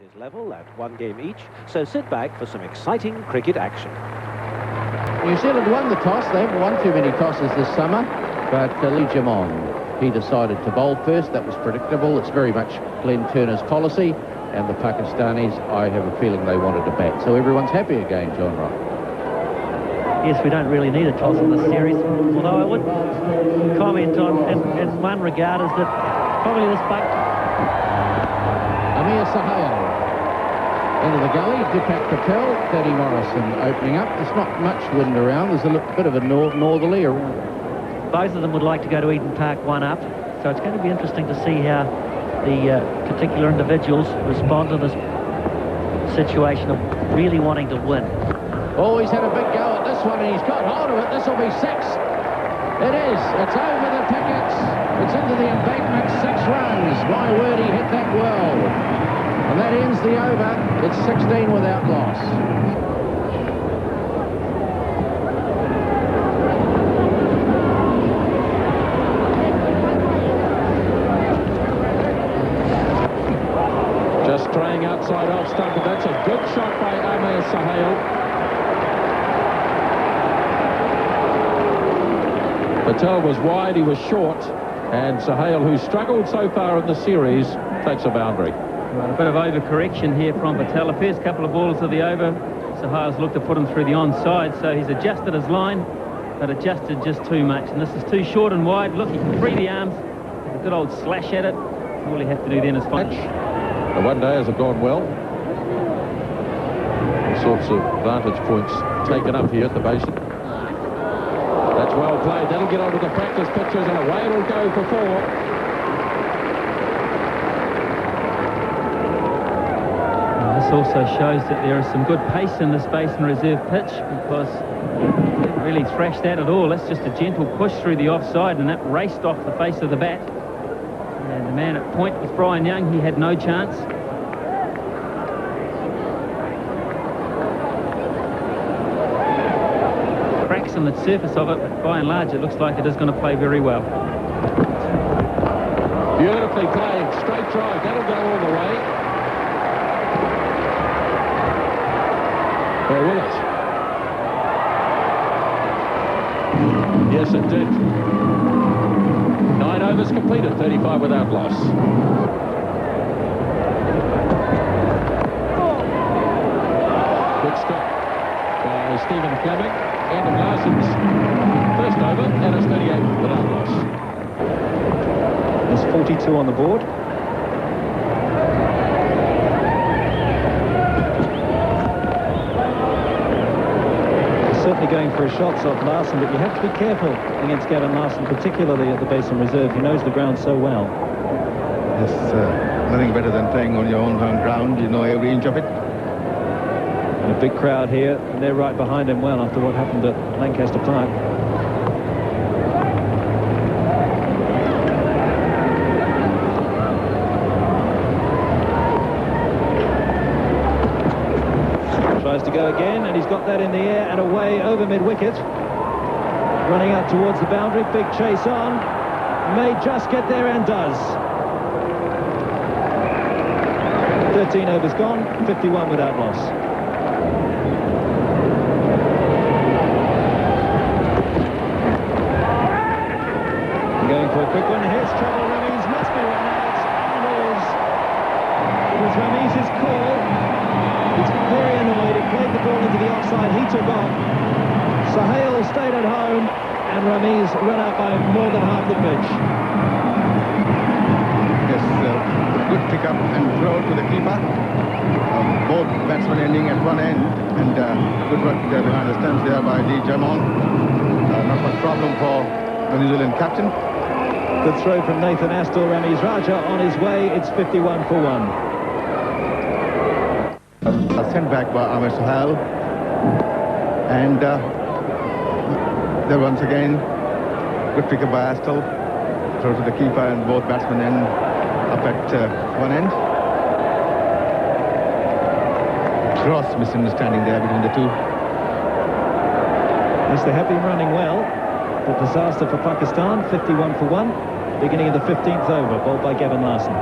is level at 1 game each, so sit back for some exciting cricket action. New Zealand won the toss. They haven't won too many tosses this summer, but Inzamam, he decided to bowl first. That was predictable. It's very much Glenn Turner's policy, and the Pakistanis, I have a feeling they wanted to bat. So everyone's happy again, John Rock. Yes, we don't really need a toss in this series, although I would comment on, in one regard, is that probably this buck... Amir Sohail into the gully, V PAK Patel, Daddy Morrison opening up. There's not much wind around. There's a bit of a northerly around. Both of them would like to go to Eden Park 1 up, so it's going to be interesting to see how the particular individuals respond to this situation of really wanting to win. Oh, he's had a big go at this one, and he's got hold of it. This will be 6. It is. It's over the pickets. It's into the embankment. 6 runs. My word, he hit that well. And that ends the over. It's 16 without loss. Just straying outside off stump, but that's a good shot by Amir Sohail. Patel was wide, he was short, and Sohail, who struggled so far in the series, takes a boundary. Well, a bit of overcorrection here from Patel. The first couple of balls of the over, Sohail's looked to put him through the onside, so he's adjusted his line, but adjusted just too much. And this is too short and wide. Look, he can free the arms. A good old slash at it. All you have to do then is punch. The one-dayers have gone well. All sorts of vantage points taken up here at the basin. That's well played. That'll get onto the practice pitches, and away it'll go for 4. This also shows that there is some good pace in this basin reserve pitch, because it didn't really thrash that at all. That's just a gentle push through the offside, and that raced off the face of the bat. And the man at point was Brian Young. He had no chance. Cracks on the surface of it, but by and large it looks like it is going to play very well. Beautifully played. Straight drive. That'll go all the way. Or will it? Yes, it did. 9 overs completed, 35 without loss. Good stop by Stephen Fleming. End of Larson's first over, and it's 38 without loss. There's 42 on the board. Certainly going for his shots off Larson, but you have to be careful against Gavin Larson, particularly at the Basin Reserve. He knows the ground so well. Yes, nothing better than playing on your own home ground. You know every inch of it. And a big crowd here, and they're right behind him well after what happened at Lancaster Park. Tries to go again, and he's got that in the air and away over mid-wicket. Running up towards the boundary, big chase on. May just get there and does. 13 overs gone, 51 without loss. Going for a quick one. Here's trouble. Ramiz must be run out. And it was Ramiz's call. He's very annoyed. He played the ball into the offside. He took off. Sohail stayed at home, and Ramiz run out by more than half the pitch. Yes, good pick up and throw to the keeper. Both batsmen ending at one end, and good work there behind the stumps there by Inzamam. Not much problem for the New Zealand captain. Good throw from Nathan Astor. Ramiz Raja on his way. It's 51 for 1. A sent back by Amir Sohail, and there once again good pick up by Astor, throw to the keeper, and both batsmen end up at one end. Gross misunderstanding there between the two. Yes, they have been running well. The disaster for Pakistan, 51 for 1. Beginning of the 15th over, bowled by Gavin Larson.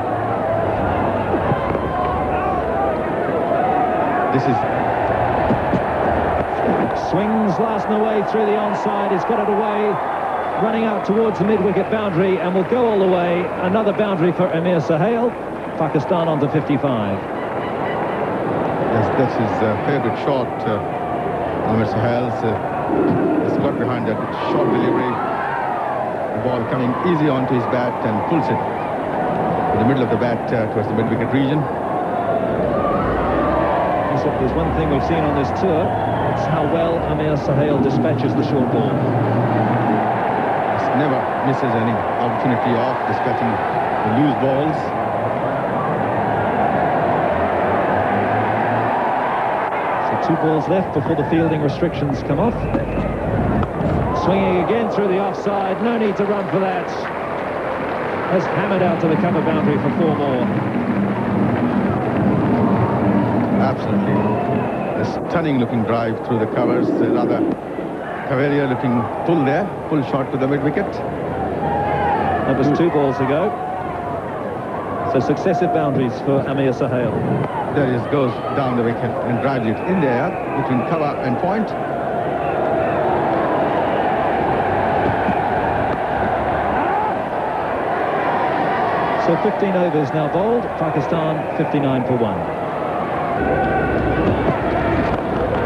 This is Swings last and away through the onside. He's got it away, running out towards the mid-wicket boundary, and will go all the way. Another boundary for Amir Sohail. Pakistan on to 55. Yes, that's his favourite shot. Amir Sohail's just got behind that short delivery. The ball coming easy onto his bat and pulls it in the middle of the bat towards the mid-wicket region. If there's one thing we've seen on this tour, it's how well Amir Sohail dispatches the short ball. Never misses any opportunity of dispatching the loose balls. So 2 balls left before the fielding restrictions come off. Swinging again through the offside. No need to run for that. Has hammered out to the cover boundary for 4 more. Absolutely. A stunning looking drive through the covers. Rather Cavalier looking full there. Full shot to the mid-wicket. That was 2 balls to go. So successive boundaries for Amir Sohail. There he goes down the wicket and drives it in there between cover and point. So 15 overs now bowled. Pakistan 59 for 1.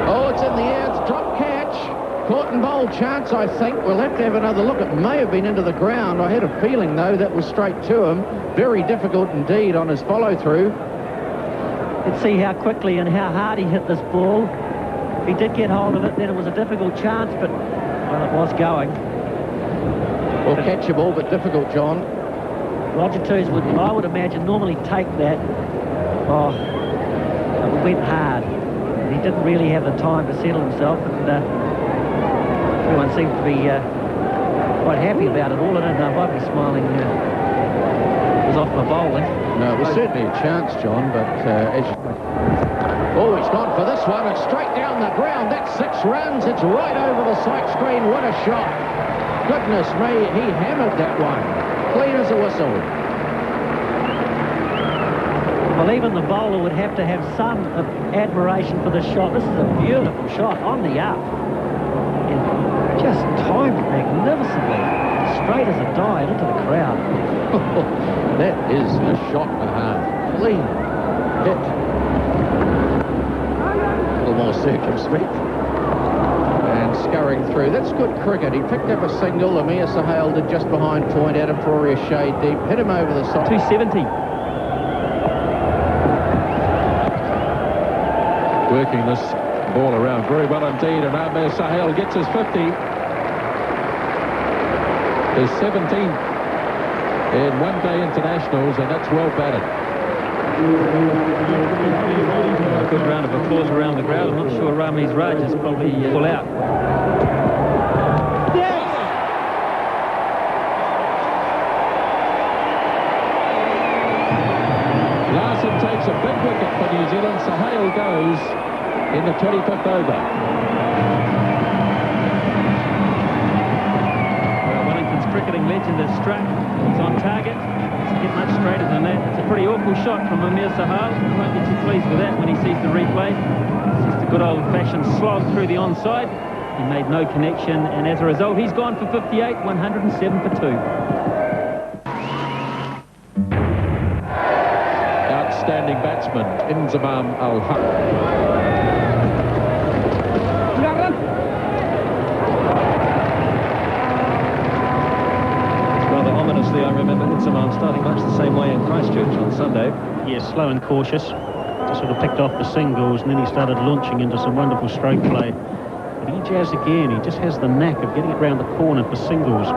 Oh, it's in the air. It's drop catch. Caught and bowled chance, I think. We'll have to have another look. It may have been into the ground. I had a feeling, though, that was straight to him. Very difficult indeed on his follow-through. Let's see how quickly and how hard he hit this ball. If he did get hold of it, then it was a difficult chance, but, well, it was going. Well, catchable, but difficult, John. Roger Toos would, I would imagine, normally take that. Oh, it went hard. He didn't really have the time to settle himself, and everyone seemed to be quite happy about it. All I don't know if I'd be smiling was off my bowling. No, it was certainly a chance, John, but as you... Oh, he's gone for this one. It's straight down the ground. That's 6 runs. It's right over the sight screen. What a shot. Goodness me, he hammered that one. Clean as a whistle. Well, even the bowler would have to have some admiration for this shot. This is a beautiful shot on the up. And just timed it magnificently. Straight as a die into the crowd. That is a shot and a half. Clean hit. A little more circumspect. And scurrying through. That's good cricket. He picked up a single. Amir Sohail did just behind point. Adam Frory a shade deep. Hit him over the side. 270. Working this ball around very well indeed, and Amir Sohail gets his 50. His 17th in one-day internationals, and that's well batted. A good round of applause around the crowd. I'm not sure Ramiz Raj is probably full out. Yes! Larson takes a big wicket for New Zealand. Sohail goes in the 25th over. Wellington's cricketing legend has struck. It's on target. Doesn't get much straighter than that. It's a pretty awful shot from Amir Sohail. He won't be too pleased with that when he sees the replay. It's just a good old-fashioned slog through the onside. He made no connection, and as a result, he's gone for 58, 107 for 2. Outstanding batsman, Inzamam al-Haq. Ominously, I remember Inzamam starting much the same way in Christchurch on Sunday. Yes, slow and cautious. Just sort of picked off the singles, and then he started launching into some wonderful stroke play. But Ijaz again, he just has the knack of getting it round the corner for singles.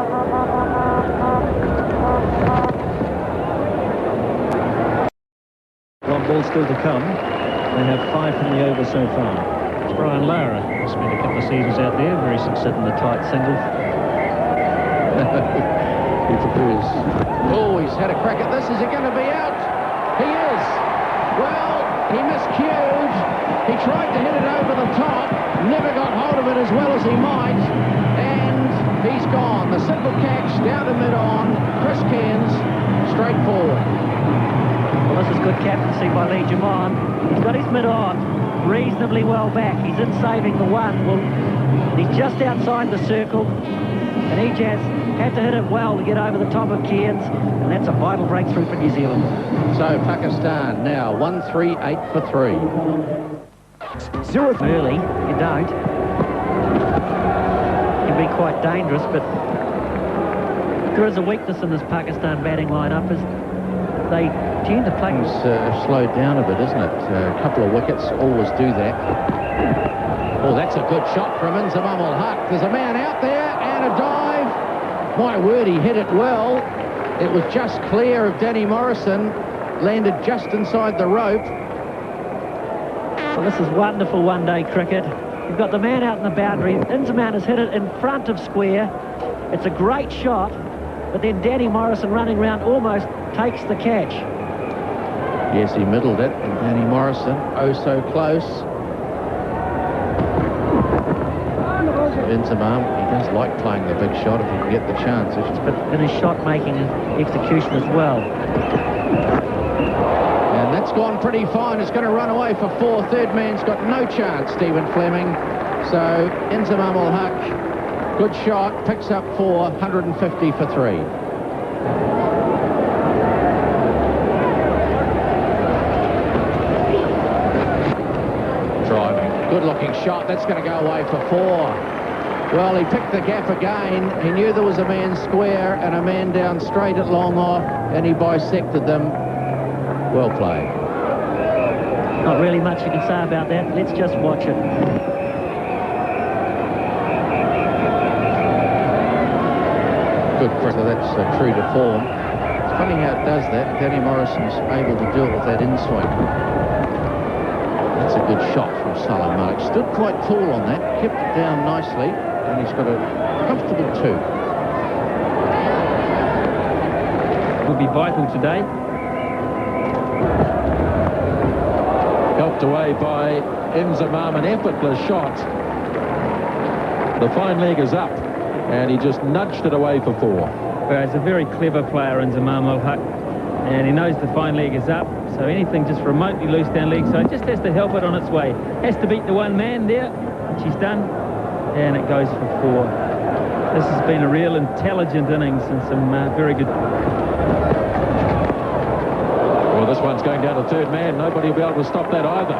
One ball still to come. They have 5 from the over so far. It's Brian Lara. He spent a couple of seasons out there, very successful in the tight singles. He prefers. Oh, he's had a crack at this. Is he going to be out? He is. Well, he miscued. He tried to hit it over the top. Never got hold of it as well as he might. And he's gone. The simple catch down to mid-on. Chris Cairns, straight forward. Well, this is good captaincy by Lee Jaman. He's got his mid on. reasonably well back. He's in saving the one. Well, he's just outside the circle, and Ijaz had to hit it well to get over the top of Cairns, and that's a vital breakthrough for New Zealand. So Pakistan now 1-3-8 for 3. Zero early, you don't. It can be quite dangerous, but there is a weakness in this Pakistan batting lineup, is they tend to play. It's slowed down a bit, isn't it? A couple of wickets always do that. Oh, that's a good shot from Inzamam al-Haq. There's a man out there and a dive. My word, he hit it well. It was just clear of Danny Morrison, landed just inside the rope. Well, this is wonderful one-day cricket. You've got the man out in the boundary. Inzamam has hit it in front of square. It's a great shot, but then Danny Morrison running around almost takes the catch. Yes, he middled it, and Danny Morrison, oh so close. Inzamam, he does like playing the big shot if he can get the chances. But in his shot-making and execution as well. And that's gone pretty fine. It's going to run away for 4. Third man's got no chance, Stephen Fleming. So Inzamam al-Haq, good shot, picks up 4, 150 for 3. Driving, good-looking shot. That's going to go away for 4. Well, he picked the gap again. He knew there was a man square and a man down straight at long off, and he bisected them. Well played. Not really much you can say about that. Let's just watch it. Good cricket. So that's true to form. It's funny how it does that. Danny Morrison's able to do it with that in-swing. That's a good shot from Saleem Malik. Stood quite cool on that, kept it down nicely, and he's got a comfortable 2. Will be vital today. Helped away by Inzamam, an effortless shot. The fine leg is up, and he just nudged it away for 4. Well, he's a very clever player, Inzamam al-Haq, and he knows the fine leg is up, so anything just remotely loose down leg, so it just has to help it on its way. Has to beat the one man there, which he's done, and it goes for 4. This has been a real intelligent innings and some very good... Well, this one's going down to third man. Nobody will be able to stop that either.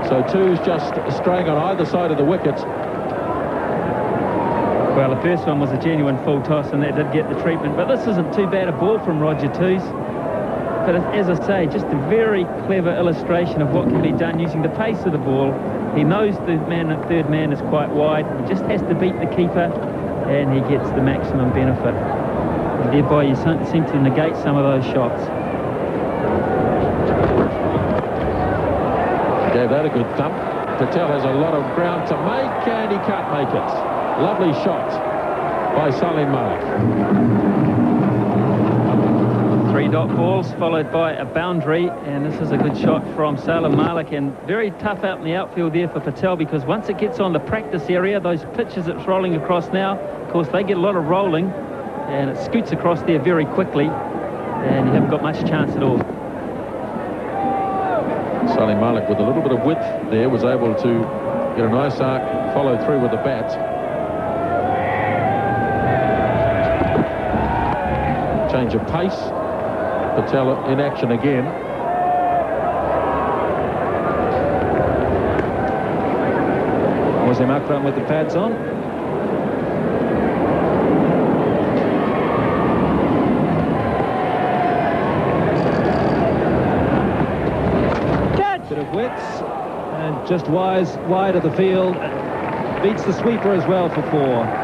So 2's just straying on either side of the wicket. Well, the first one was a genuine full toss, and that did get the treatment. But this isn't too bad a ball from Roger Twos. But as I say, just a very clever illustration of what can be done using the pace of the ball. He knows the third man is quite wide. He just has to beat the keeper, and he gets the maximum benefit. And thereby, you seem to negate some of those shots. Gave that a good thump. Patel has a lot of ground to make, and he can't make it. Lovely shot by Saleem Malik. 3 dot balls followed by a boundary, and this is a good shot from Saleem Malik, and very tough out in the outfield there for Patel, because once it gets on the practice area, those pitches it's rolling across now, of course they get a lot of rolling, and it scoots across there very quickly, and you haven't got much chance at all. Saleem Malik, with a little bit of width there, was able to get a nice arc, follow through with the bat. Change of pace. Patel in action again. Wasim Akram with the pads on. Bit of width, and just wide of the field. Beats the sweeper as well for 4.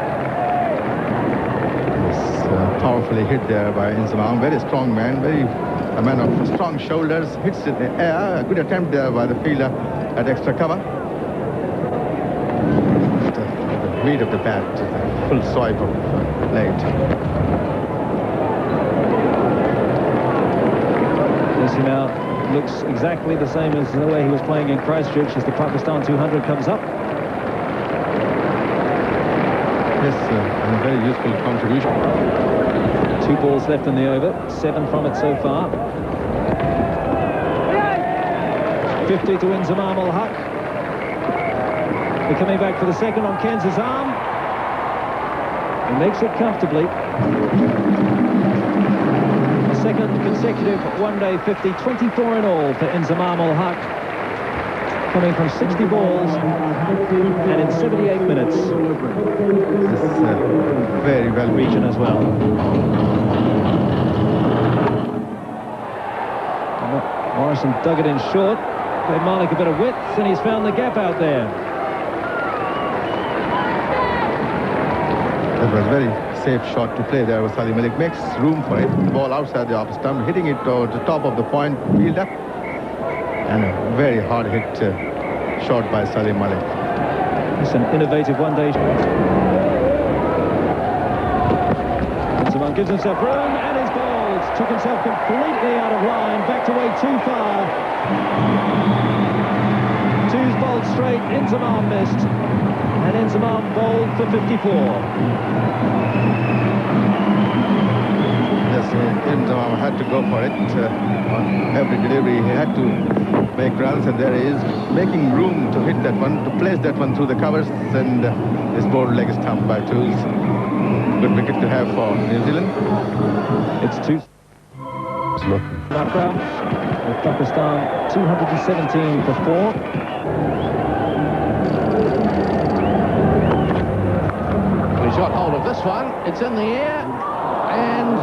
Powerfully hit there by Inzamam. Very strong man, a man of strong shoulders. Hits it in the air. A good attempt there by the fielder at extra cover. The weight of the bat, full swipe of leg. This now looks exactly the same as the way he was playing in Christchurch as the Pakistan 200 comes up. Yes, a very useful contribution. 2 balls left in the over, 7 from it so far. 50 to Inzamam al-Haq. They're coming back for the second on Cairns' arm. He makes it comfortably. A second consecutive one-day 50, 24 in all for Inzamam al-Haq. Coming from 60 balls and in 78 minutes. This is very well Region as well. Morrison dug it in short, gave Malik a bit of width, and he's found the gap out there. That was a very safe shot to play there. Saleem Malik makes room for it. The ball outside the off stump, hitting it towards the top of the point, wheeled up. And a very hard hit shot by Saleem Malik. It's an innovative one-day shot. Someone gives himself room and his balls. Took himself completely out of line, backed away too far. Two's bowled straight, Inzamam missed. And Inzamam bowled for 54. Yes, Inzamam had to go for it. On every delivery, he had to make runs, and there he is making room to hit that one, to place that one through the covers, and his bowled leg stumped by twos. Good wicket to have for New Zealand. It's two. Akram with Pakistan 217 for 4. He's got hold of this one. It's in the air, and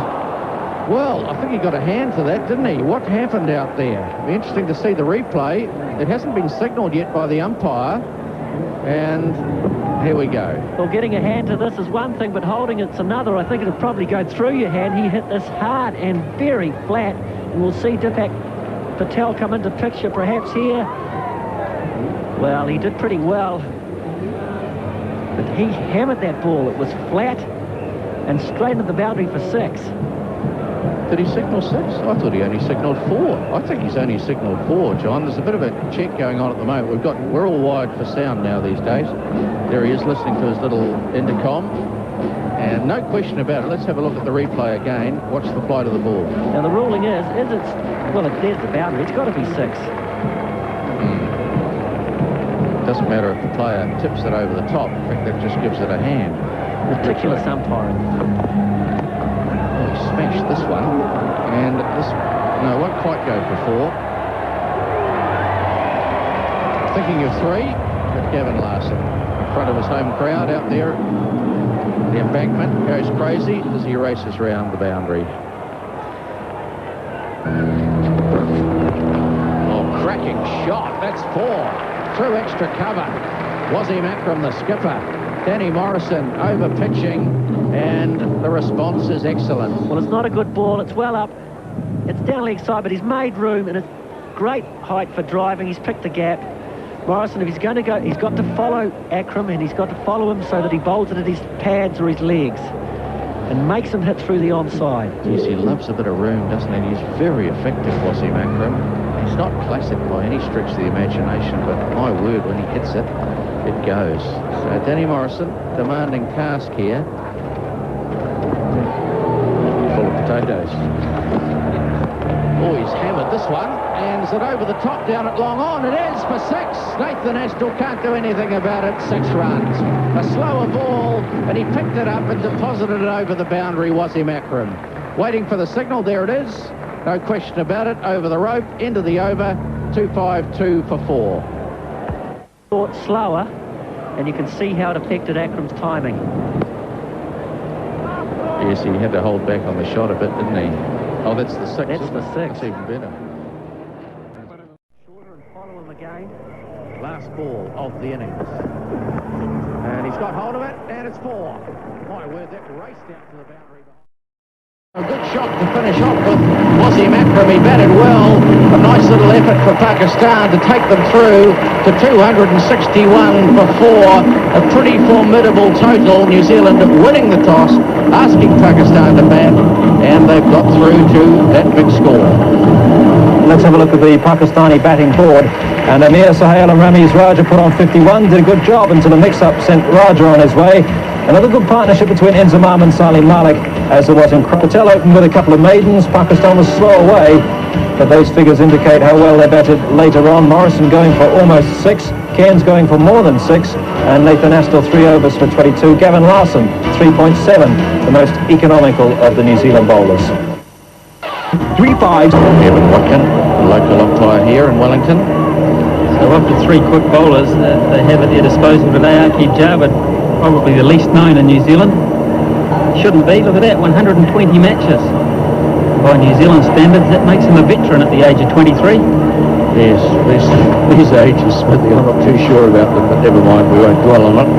well, I think he got a hand to that, didn't he? What happened out there? It'll be interesting to see the replay. It hasn't been signalled yet by the umpire, and here we go. Well, getting a hand to this is one thing, but holding it's another. I think it'll probably go through your hand. He hit this hard and very flat, and we'll see Deepak Patel come into picture perhaps here. Well, he did pretty well, but he hammered that ball. It was flat and straight into the boundary for 6. Did he signal 6? I thought he only signalled 4. I think he's only signalled 4, John. There's a bit of a check going on at the moment. We're all wired for sound now these days. There he is listening to his little intercom. And no question about it. Let's have a look at the replay again. Watch the flight of the ball. Now the ruling is it's, well, there's the boundary. It's got to be 6. Doesn't matter if the player tips it over the top. In fact, that just gives it a hand. Ridiculous umpiring. Smashed this one, and this, no, won't quite go for 4. Thinking of 3, but Gavin Larson in front of his home crowd out there. The embankment goes crazy as he races round the boundary. Oh, cracking shot, that's 4. Through extra cover. Wasim Akram, the skipper. Danny Morrison over pitching, and the response is excellent. Well, it's not a good ball. It's well up. It's down leg side, but he's made room, and it's great height for driving. He's picked the gap. Morrison, if he's going to go, he's got to follow Akram, and he's got to follow him so that he bowls it at his pads or his legs and makes him hit through the onside. Yes, he loves a bit of room, doesn't he? He's very effective, Wasim Akram. He's not classic by any stretch of the imagination, but my word, when he hits it, it goes. So Danny Morrison, demanding task here. Full of potatoes. Oh, he's hammered this one. And is it over the top down at long on? It is for 6. Nathan Astle can't do anything about it. 6 runs. A slower ball, but he picked it up and deposited it over the boundary, Wasim Akram. Waiting for the signal. There it is. No question about it. Over the rope, into the over. 2-5-2 for 4. Thought slower, and you can see how it affected Akram's timing. Yes, he had to hold back on the shot a bit, didn't he? Oh, that's the 6. That's the 6. That's even better. Shorter and follow him again. Last ball of the innings. And he's got hold of it, and it's 4. My word, that raced out to the boundary. A good shot to finish off with Wasim Akram. He batted well. A nice little effort for Pakistan to take them through to 261 for 4. A pretty formidable total. New Zealand winning the toss, asking Pakistan to bat, and they've got through to that big score. Let's have a look at the Pakistani batting board. And Amir Sohail and Ramiz put on 51. Did a good job until the mix-up sent Raja on his way. Another good partnership between Inzamam and Saleem Malik, as there was in Patel opened with a couple of maidens. Pakistan was slow away, but those figures indicate how well they batted later on. Morrison going for almost 6, Cairns going for more than 6, and Nathan Astle 3 overs for 22. Gavin Larson 3.7, the most economical of the New Zealand bowlers. 3 5. Evan Watkin, local umpire here in Wellington. So of the 3 quick bowlers they have at their disposal today, Akib Javed, probably the least known in New Zealand. Shouldn't be. Look at that, 120 matches. By New Zealand standards, that makes him a veteran at the age of 23. Yes, these ages, Smithy, I'm not too sure about them, but never mind, we won't dwell on it.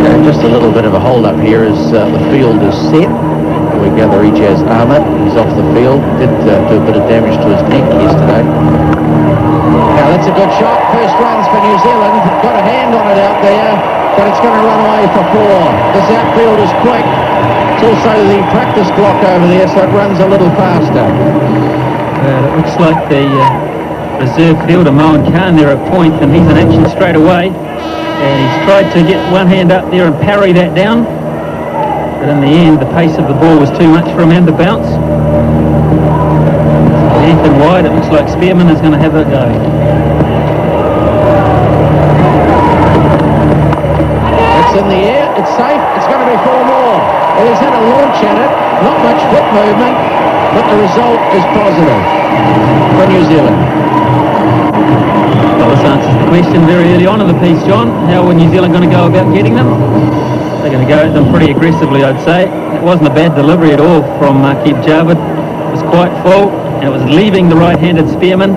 And just a little bit of a hold-up here as the field is set. We gather Ijaz Ahmed, he's off the field, did do a bit of damage to his neck yesterday. Now that's a good shot, first runs for New Zealand, got a hand on it out there, but it's going to run away for 4. This outfield is quick. It's also the practice clock over there, so it runs a little faster. It looks like the reserve fielder, Mohan Khan, there at point, and he's in action straight away. And he's tried to get one hand up there and parry that down. But in the end, the pace of the ball was too much for him and the bounce. Length and wide, it looks like Spearman is going to have a go. It's in the air, it's safe, it's going to be 4 more. Well, he's had a launch at it, not much foot movement, but the result is positive for New Zealand. Well, this answers the question very early on in the piece, John. How are New Zealand going to go about getting them? They're going to go at them pretty aggressively, I'd say. It wasn't a bad delivery at all from Akib Javed. It was quite full, and it was leaving the right-handed Spearman.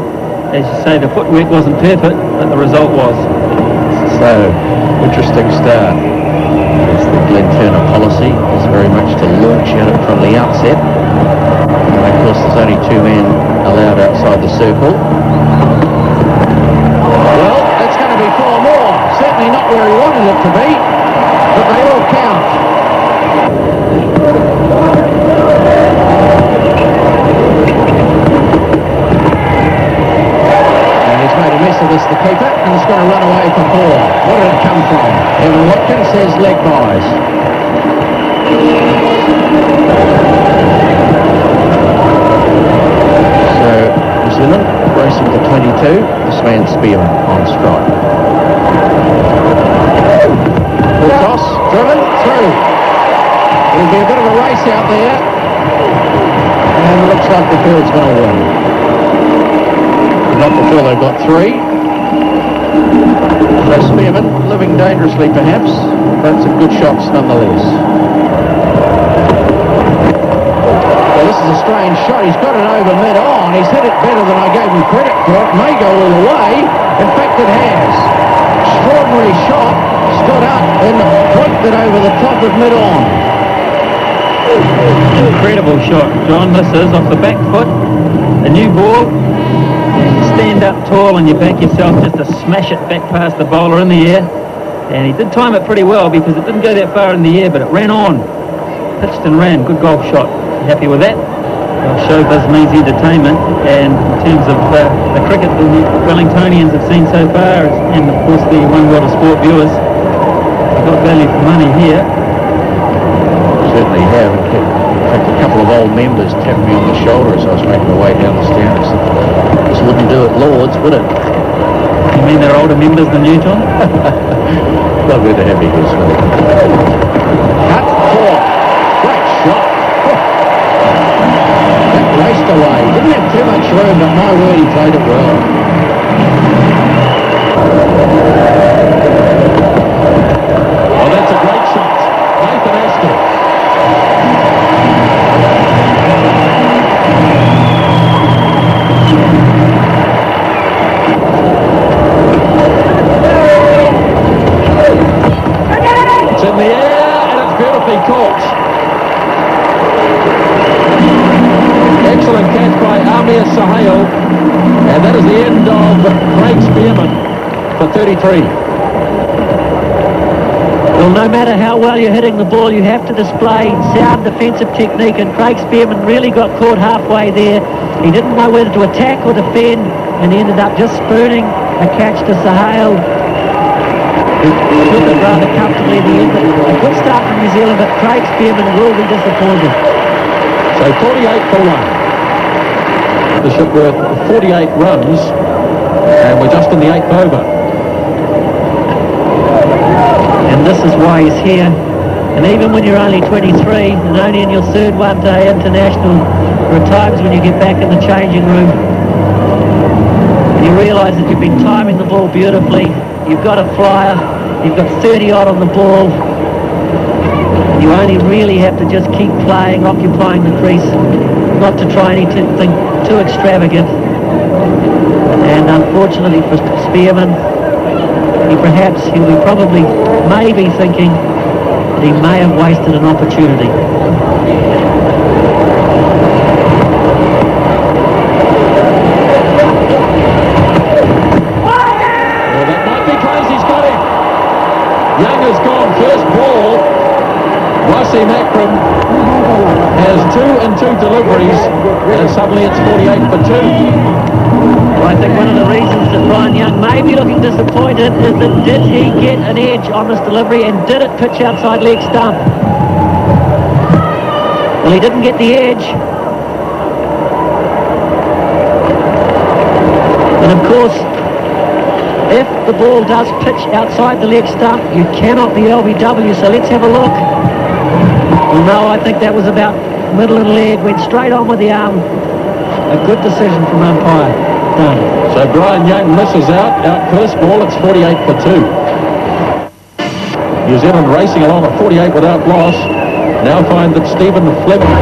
As you say, the footwork wasn't perfect, but the result was. So, interesting start. It's the Glenn Turner policy is very much to launch at it from the outset. And of course there's only 2 men allowed outside the circle. Well, it's going to be 4 more. Certainly not where he wanted it to be, but they all count. And he's made a mess of this, the keeper, and it's going to run away for 4. Where did it come from? Evan Watkins says leg byes. So, New Zealand racing to 22. This man Spearman on strike. Full toss, driven, through. There'll be a bit of a race out there. And it looks like the field's going to win. Not before they've got 3. So Spearman living dangerously perhaps, but some good shots nonetheless. Well, this is a strange shot. He's got it over mid-on. He's hit it better than I gave him credit for. It may go all the way. In fact, it has. Extraordinary shot. Stood up and flicked it over the top of mid-on. Incredible shot, John. This is off the back foot. A new ball. Stand up tall and you back yourself just to smash it back past the bowler in the air. And he did time it pretty well because it didn't go that far in the air, but it ran on. Pitched and ran. Good golf shot. Happy with that? Our show does means entertainment, and in terms of the cricket the Wellingtonians have seen so far, and of course the One World of Sport viewers, we've got value for money here. Certainly have. In fact, a couple of old members tapped me on the shoulder as I was making my way down the stairs. This wouldn't do it, Lords, would it? You mean they're older members than you, John? Lovely to have you here, Smith. Cut 4. Great shot. That raced away. Didn't have too much room, but my word, he played it well. Oh, that's a great shot. Nathan Astle. It's in the air and it's beautifully caught. Excellent catch by Amir Sohail, and that is the end of Craig Spearman for 33. Well, no matter how well you're hitting the ball, you have to display sound defensive technique, and Craig Spearman really got caught halfway there. He didn't know whether to attack or defend, and he ended up just spooning a catch to Sohail. He took it rather comfortably in the end, but a good start from New Zealand, but Craig Spearman will be disappointed. So So 48 for 1. The ship worth 48 runs, and we're just in the 8th over. And this is why he's here. And even when you're only 23 and only in your third one-day international, there are times when you get back in the changing room and you realise that you've been timing the ball beautifully. You've got a flyer, you've got 30-odd on the ball. You only really have to just keep playing, occupying the crease, not to try anything too extravagant. And unfortunately for Spearman, he'll be probably maybe thinking that he may have wasted an opportunity. Well, that might be close. He's got him. Young has gone first ball. Wasim Akram has 2 and 2 deliveries, and suddenly it's 48 for 2. I think one of the reasons that Brian Young may be looking disappointed is that did he get an edge on this delivery and did it pitch outside leg stump? Well, he didn't get the edge. And of course, if the ball does pitch outside the leg stump, you cannot be LBW, so let's have a look. Well, no, I think that was about middle of the leg, went straight on with the arm. A good decision from umpire. Done. So Brian Young misses out first ball. It's 48 for 2. New Zealand racing along at 48 without loss. Now find that Stephen Fleming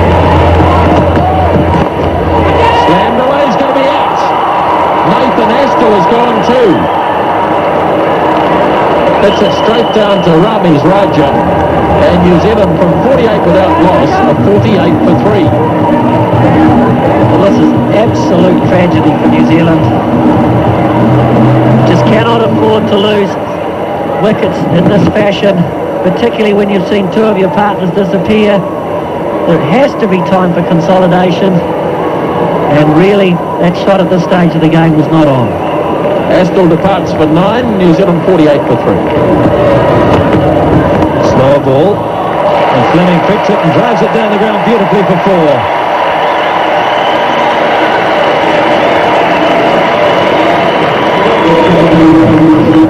slammed away. He's going to be out. Nathan Astle has gone too. Hits it straight down to Ramiz Raja, and New Zealand from 48 without loss of 48 for 3. Well, this is absolute tragedy for New Zealand. Just cannot afford to lose wickets in this fashion, particularly when you've seen 2 of your partners disappear. There has to be time for consolidation, and really that shot at this stage of the game was not on. Astle departs for 9, New Zealand 48 for 3. Slower ball, and Fleming picks it and drives it down the ground beautifully for 4.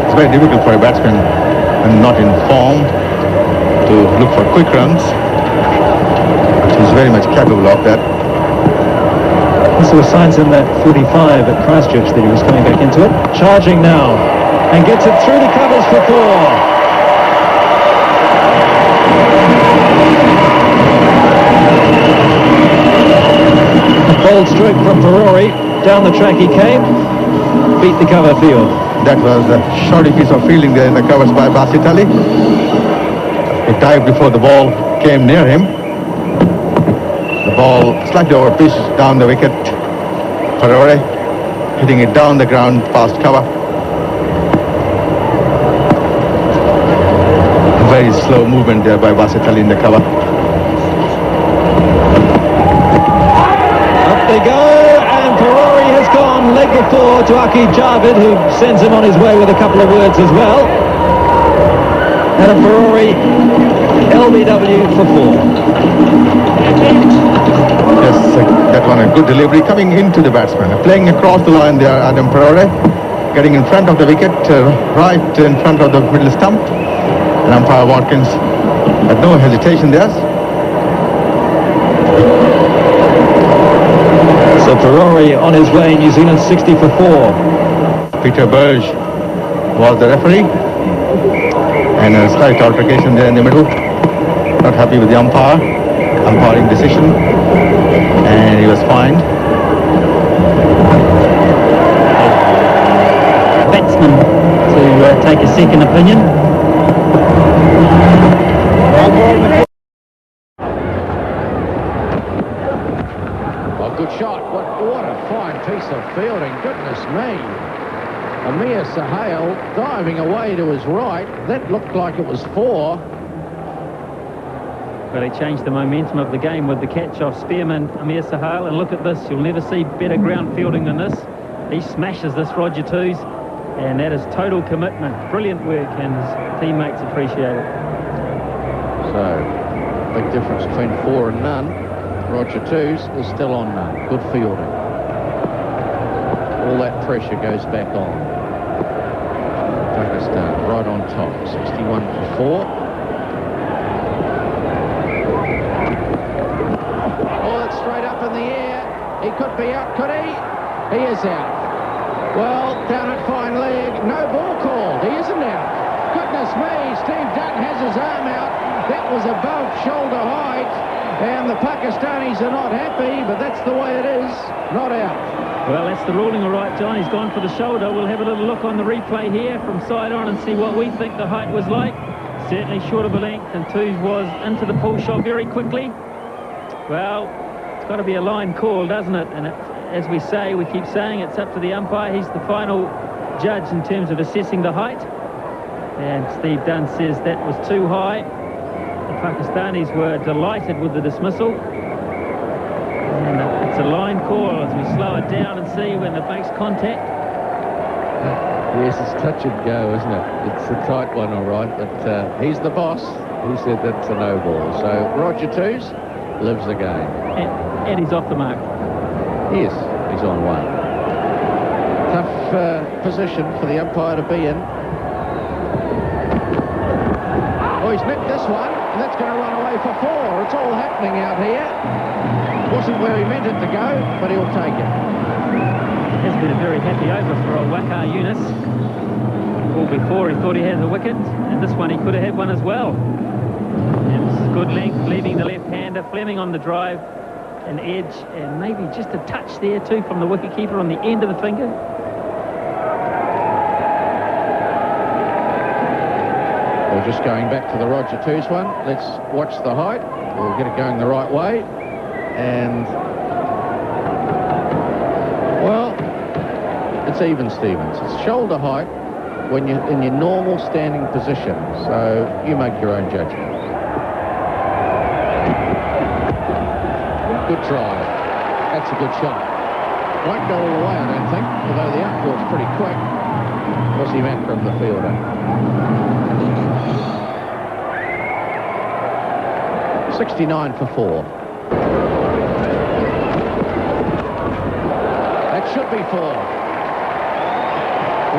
It's very difficult for a batsman when not in form to look for quick runs. He's very much capable of that. There were signs in that 45 at Christchurch that he was coming back into it. Charging now, and gets it through the covers for 4. A bold stroke from Ferrari. Down the track he came, beat the cover field. That was a shoddy piece of fielding there in the covers by Basitali. He dived before the ball came near him. The ball slightly over-pitched down the wicket. Ferrari hitting it down the ground past cover. A very slow movement there by Basitali in the cover. Up they go, and Ferrari has gone leg before to Aki Javid, who sends him on his way with a couple of words as well. And a Ferrari LBW for 4. Yes, that one a good delivery coming into the batsman. Playing across the line there, Adam Ferrari, getting in front of the wicket, right in front of the middle stump. And umpire Watkins had no hesitation there. So Ferrari on his way, New Zealand 60 for 4. Peter Burge was the referee, and a slight altercation there in the middle. Not happy with the umpiring decision, and he was fined. Batsman to take a second opinion. Oh, good shot. What a fine piece of fielding. Goodness me. Amir Sohail diving away to his right. That looked like it was 4. Well, he changed the momentum of the game with the catch off Spearman, Amir Sohail, and look at this. You'll never see better ground fielding than this. He smashes this Roger Twos, and that is total commitment. Brilliant work, and his teammates appreciate it. So, big difference between 4 and none. Roger Twos is still on none. Good fielding. All that pressure goes back on. Pakistan right on top. 61 for 4. Oh, it's straight up in the air. He could be out, could he? He is out. Well, down at fine leg. No ball called. He isn't out. Goodness me, Steve Dunn has his arm out. That was above shoulder height. And the Pakistanis are not happy, but that's the way it is. Not out. Well, that's the ruling, all right, John. He's gone for the shoulder. We'll have a little look on the replay here from side on and see what we think the height was like. Certainly short of a length, and Twos was into the pull shot very quickly. Well, it's got to be a line call, doesn't it? And as we say, we keep saying, it's up to the umpire. He's the final judge in terms of assessing the height. And Steve Dunn says that was too high. The Pakistanis were delighted with the dismissal. And it's a line call as we slow it down and see when it makes contact. Yes, it's touch and go, isn't it? It's a tight one, all right, but he's the boss. He said that's a no ball. So Roger Twos lives the game. And he's off the mark. Yes, he's on one. Tough position for the umpire to be in. Oh, he's nicked this one, and that's going to run away for 4. It's all happening out here. Wasn't where he meant it to go, but he'll take it. It's been a very happy over for old Waka Yunus. Well, before he thought he had the wicket, and this one he could have had one as well. And this is good length, leaving the left-hander. Fleming on the drive, an edge, and maybe just a touch there too from the wicket-keeper on the end of the finger. We're just going back to the Roger Twos one. Let's watch the height. We'll get it going the right way. And, well, it's even, Stevens. It's shoulder height when you're in your normal standing position. So you make your own judgment. Good try. That's a good shot. Won't go all the way, I don't think, although the outfield's pretty quick. Wasim Akram, the fielder. 69 for 4. That should be 4.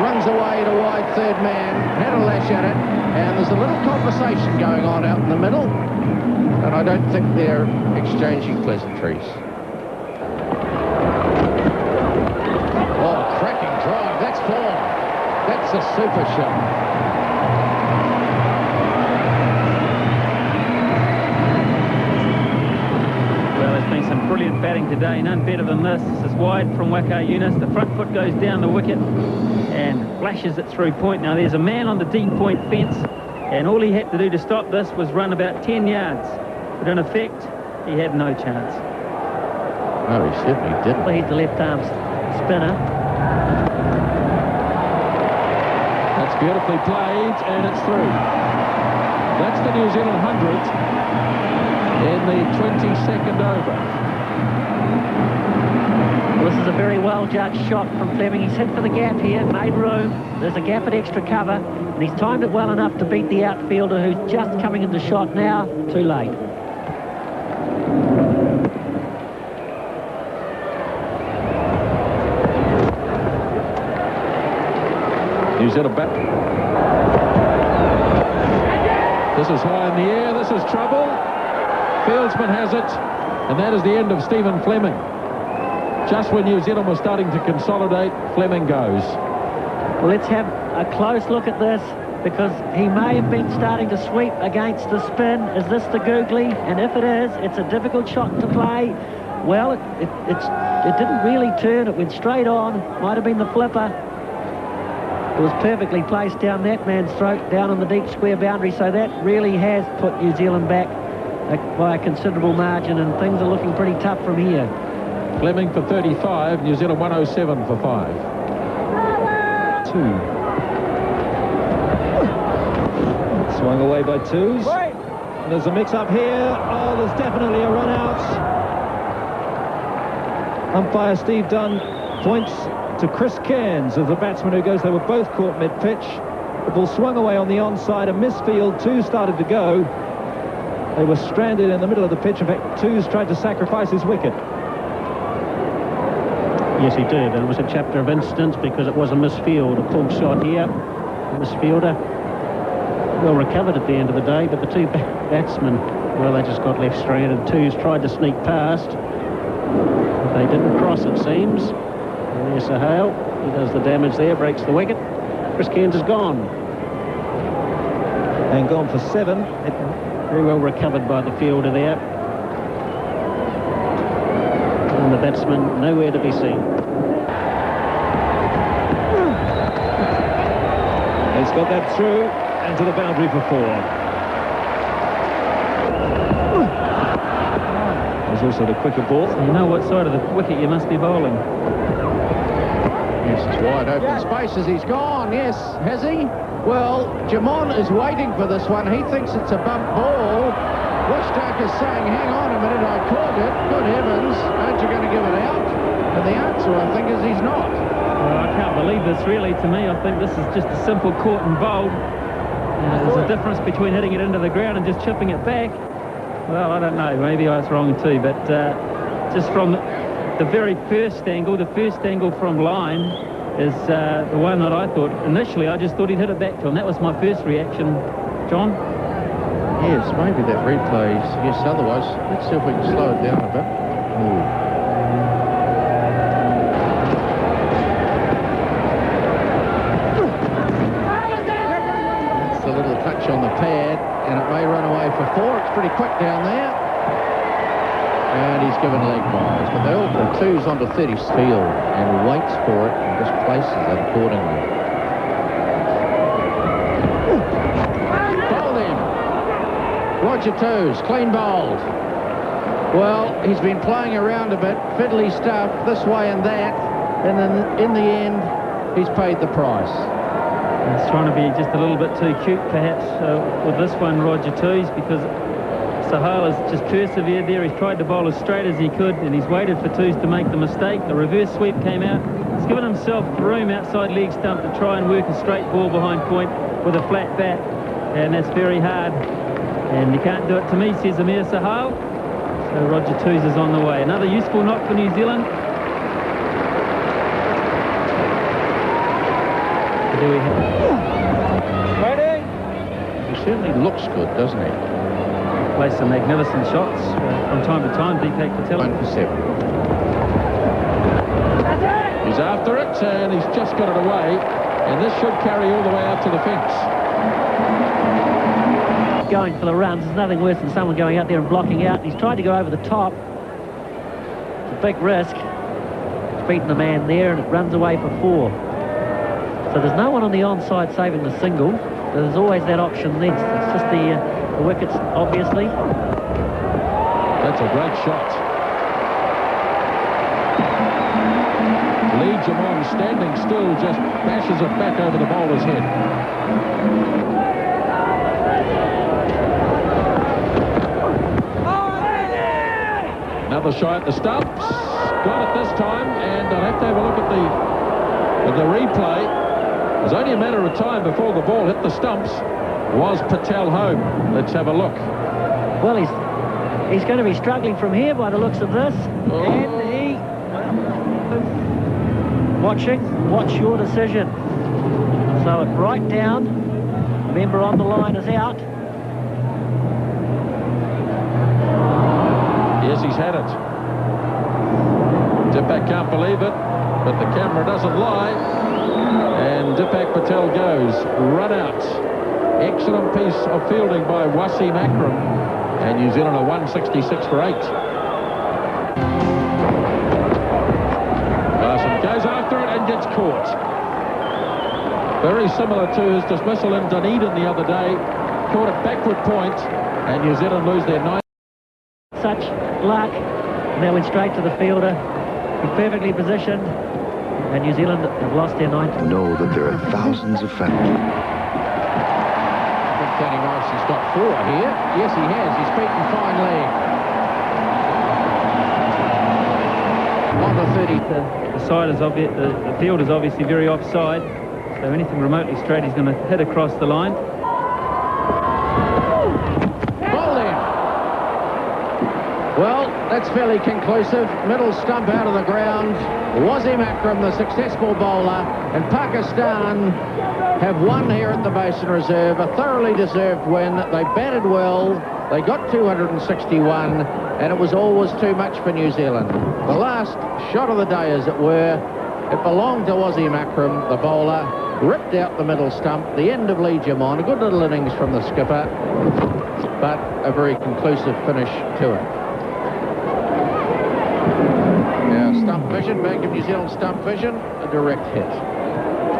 Runs away to wide third man, had a lash at it, and there's a little conversation going on out in the middle, and I don't think they're exchanging pleasantries. Oh, cracking drive, that's 4. That's a super shot. Some brilliant batting today, none better than this. This is wide from Waka Yunus. The front foot goes down the wicket and flashes it through point. Now there's a man on the deep point fence, and all he had to do to stop this was run about 10 yards. But in effect, he had no chance. No, he certainly didn't. He's the left arm spinner. That's beautifully played, and it's through. That's the New Zealand 100th in the 22nd over. Well, this is a very well-judged shot from Fleming. He's hit for the gap here, made room. There's a gap at extra cover, and he's timed it well enough to beat the outfielder who's just coming into shot now. Too late. New Zealand bat. This is high in the air. This is trouble. Fieldsman has it, and that is the end of Stephen Fleming. Just when New Zealand was starting to consolidate, Fleming goes. Well, let's have a close look at this, because he may have been starting to sweep against the spin. Is this the googly? And if it is, it's a difficult shot to play. Well, it didn't really turn. It went straight on. Might have been the flipper. It was perfectly placed down that man's throat, down on the deep square boundary, so that really has put New Zealand back by a considerable margin, and things are looking pretty tough from here. Fleming for 35, New Zealand 107 for 5. 2. Swung away by Twos. And there's a mix-up here. Oh, there's definitely a run-out. Umpire Steve Dunn points to Chris Cairns as the batsman who goes. They were both caught mid-pitch. The ball swung away on the onside, a misfield. 2 started to go. They were stranded in the middle of the pitch. In fact, Twos tried to sacrifice his wicket. Yes, he did. It was a chapter of instance because it was a misfield, a pulled shot here. The misfielder, well recovered at the end of the day, but the two batsmen, well, they just got left stranded. Twos tried to sneak past. They didn't cross, it seems. And there's Sohail. He does the damage there, breaks the wicket. Chris Cairns is gone. And gone for 7. Very well recovered by the fielder there. And the batsman nowhere to be seen. He's got that through and to the boundary for 4. There's also the quicker ball. So you know what side of the wicket you must be bowling. Yes, it's wide open spaces. He's gone. Yes, has he? Well, Jamon is waiting for this one. He thinks it's a bump ball. Wishtak is saying, hang on a minute, I caught it. Good heavens, aren't you going to give it out? And the answer, I think, is he's not. Well, I can't believe this, really. To me, I think this is just a simple caught and bowled. There's a difference between hitting it into the ground and just chipping it back. Well, I don't know. Maybe I was wrong too. But just from the very first angle, from line, is the one that I thought, initially I just thought he'd hit it back to him. That was my first reaction. John? Yes, maybe that replay yes, otherwise. Let's see if we can slow it down a bit. That's a little touch on the pad, and it may run away for 4. It's pretty quick down there. And he's given leg byes, but they all put Twos onto 30's field and waits for it and just places it accordingly. Bowled him. Roger Twos, clean bowled. Well, he's been playing around a bit, fiddly stuff, this way and that, and then in the end, he's paid the price. He's trying to be just a little bit too cute, perhaps, with this one, Roger Twos, because Sohail has just persevered there. He's tried to bowl as straight as he could, and he's waited for Twos to make the mistake. The reverse sweep came out. He's given himself room outside leg stump to try and work a straight ball behind point with a flat bat, and that's very hard. And you can't do it to me, says Amir Sohail. So Roger Twos is on the way. Another useful knock for New Zealand. Do we have... Ready? He certainly looks good, doesn't he? Plays some magnificent shots from time to time. V PAK Patel. 1 for 7. He's after it, and he's just got it away. And this should carry all the way out to the fence. Going for the runs. There's nothing worse than someone going out there and blocking out. He's tried to go over the top. It's a big risk. He's beaten the man there, and it runs away for 4. So there's no one on the onside saving the single. There's always that option then. It's just the wickets, obviously. That's a great shot. Lee Jamon, standing still, just bashes it back over the bowler's head. Another shot at the stumps. Got it this time, and I'll have to have a look at the replay. It was only a matter of time before the ball hit the stumps. Was Patel home? Let's have a look. Well, he's going to be struggling from here by the looks of this. Oh. And he... Watch your decision. So it right down. Remember, on the line is out. Yes, he's had it. Dipak can't believe it, but the camera doesn't lie. And Dipak Patel goes. Run out. Excellent piece of fielding by Wasim Akram. And New Zealand are 166 for 8. Larson goes after it and gets caught. Very similar to his dismissal in Dunedin the other day. Caught at backward point, and New Zealand lose their 9. Such luck. Now went straight to the fielder. He's perfectly positioned. And New Zealand have lost their 9. Know that there are thousands of factors. Danny Morrison's got 4 here. Yes, he has. He's beaten fine leg. On the 30. The side is obvious. The field is obviously very offside. So anything remotely straight, he's going to hit across the line. Bowled him. That's fairly conclusive. Middle stump out of the ground. Wasim Akram, the successful bowler, and Pakistan have won here at the Basin Reserve. A thoroughly deserved win. They batted well. They got 261, and it was always too much for New Zealand. The last shot of the day, as it were, it belonged to Wasim Akram, the bowler, ripped out the middle stump, the end of Ijaz. A good little innings from the skipper, but a very conclusive finish to it. Now, stump vision, Bank of New Zealand stump vision, a direct hit.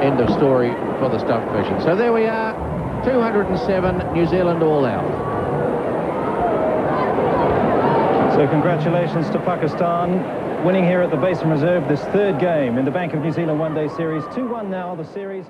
End of story for the stump vision. So there we are, 207, New Zealand all out. So congratulations to Pakistan, winning here at the Basin Reserve this third game in the Bank of New Zealand one-day series. 2-1 now, the series.